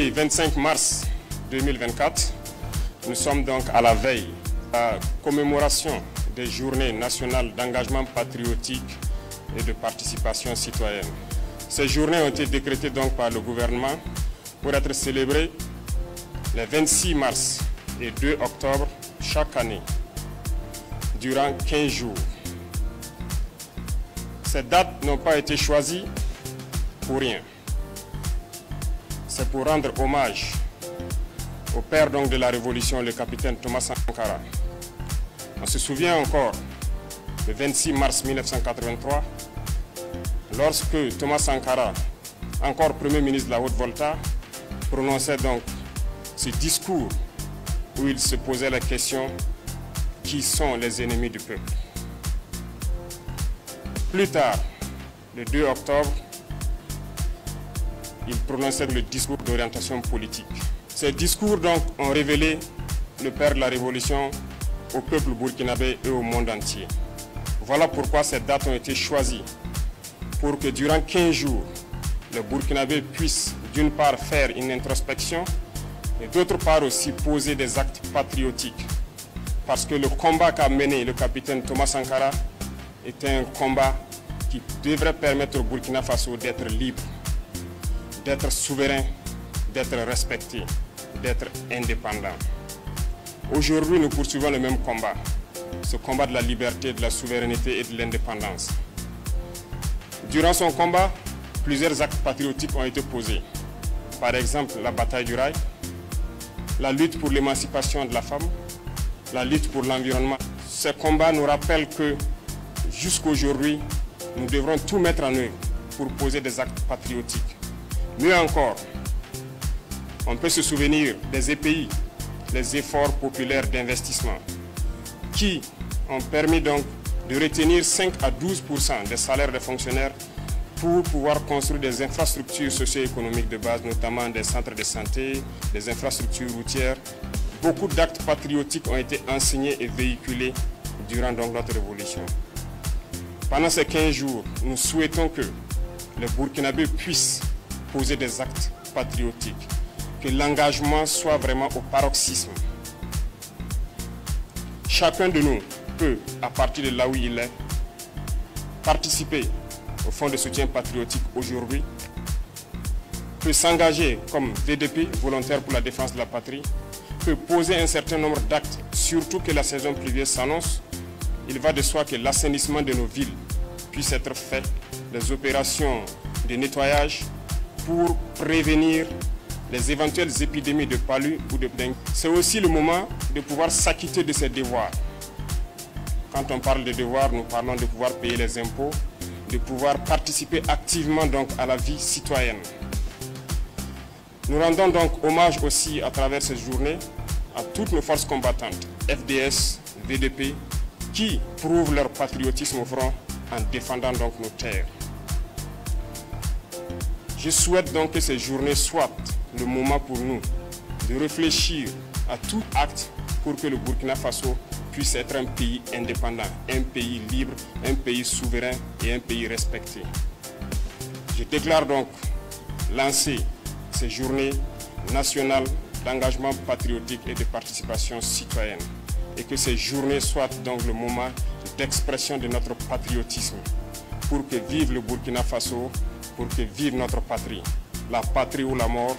Aujourd'hui, 25 mars 2024, nous sommes donc à la veille de la commémoration des journées nationales d'engagement patriotique et de participation citoyenne. Ces journées ont été décrétées donc par le gouvernement pour être célébrées les 26 mars et 2 octobre chaque année, durant 15 jours. Ces dates n'ont pas été choisies pour rien. C'est pour rendre hommage au père donc de la Révolution, le capitaine Thomas Sankara. On se souvient encore, le 26 mars 1983, lorsque Thomas Sankara, encore Premier ministre de la Haute-Volta, prononçait donc ce discours où il se posait la question « Qui sont les ennemis du peuple ?» Plus tard, le 2 octobre, il prononçait le discours d'orientation politique. Ces discours donc ont révélé le père de la Révolution au peuple burkinabé et au monde entier. Voilà pourquoi ces dates ont été choisies, pour que durant 15 jours, les Burkinabés puissent d'une part faire une introspection et d'autre part aussi poser des actes patriotiques. Parce que le combat qu'a mené le capitaine Thomas Sankara était un combat qui devrait permettre au Burkina Faso d'être libre, d'être souverain, d'être respecté, d'être indépendant. Aujourd'hui, nous poursuivons le même combat, ce combat de la liberté, de la souveraineté et de l'indépendance. Durant son combat, plusieurs actes patriotiques ont été posés. Par exemple, la bataille du rail, la lutte pour l'émancipation de la femme, la lutte pour l'environnement. Ces combats nous rappellent que jusqu'aujourd'hui, nous devrons tout mettre en œuvre pour poser des actes patriotiques. Mieux encore, on peut se souvenir des EPI, les efforts populaires d'investissement, qui ont permis donc de retenir 5 à 12% des salaires des fonctionnaires pour pouvoir construire des infrastructures socio-économiques de base, notamment des centres de santé, des infrastructures routières. Beaucoup d'actes patriotiques ont été enseignés et véhiculés durant donc notre révolution. Pendant ces 15 jours, nous souhaitons que les Burkinabés puissent poser des actes patriotiques, que l'engagement soit vraiment au paroxysme. Chacun de nous peut, à partir de là où il est, participer au fonds de soutien patriotique aujourd'hui, peut s'engager comme VDP, volontaire pour la défense de la patrie, peut poser un certain nombre d'actes, surtout que la saison pluvieuse s'annonce. Il va de soi que l'assainissement de nos villes puisse être fait, les opérations de nettoyage pour prévenir les éventuelles épidémies de palu ou de dengue. C'est aussi le moment de pouvoir s'acquitter de ses devoirs. Quand on parle de devoirs, nous parlons de pouvoir payer les impôts, de pouvoir participer activement donc à la vie citoyenne. Nous rendons donc hommage aussi à travers ces journées à toutes nos forces combattantes, FDS, VDP, qui prouvent leur patriotisme au front en défendant donc nos terres. Je souhaite donc que ces journées soient le moment pour nous de réfléchir à tout acte pour que le Burkina Faso puisse être un pays indépendant, un pays libre, un pays souverain et un pays respecté. Je déclare donc lancer ces journées nationales d'engagement patriotique et de participation citoyenne et que ces journées soient donc le moment d'expression de notre patriotisme pour que vive le Burkina Faso, pour que vive notre patrie. La patrie ou la mort,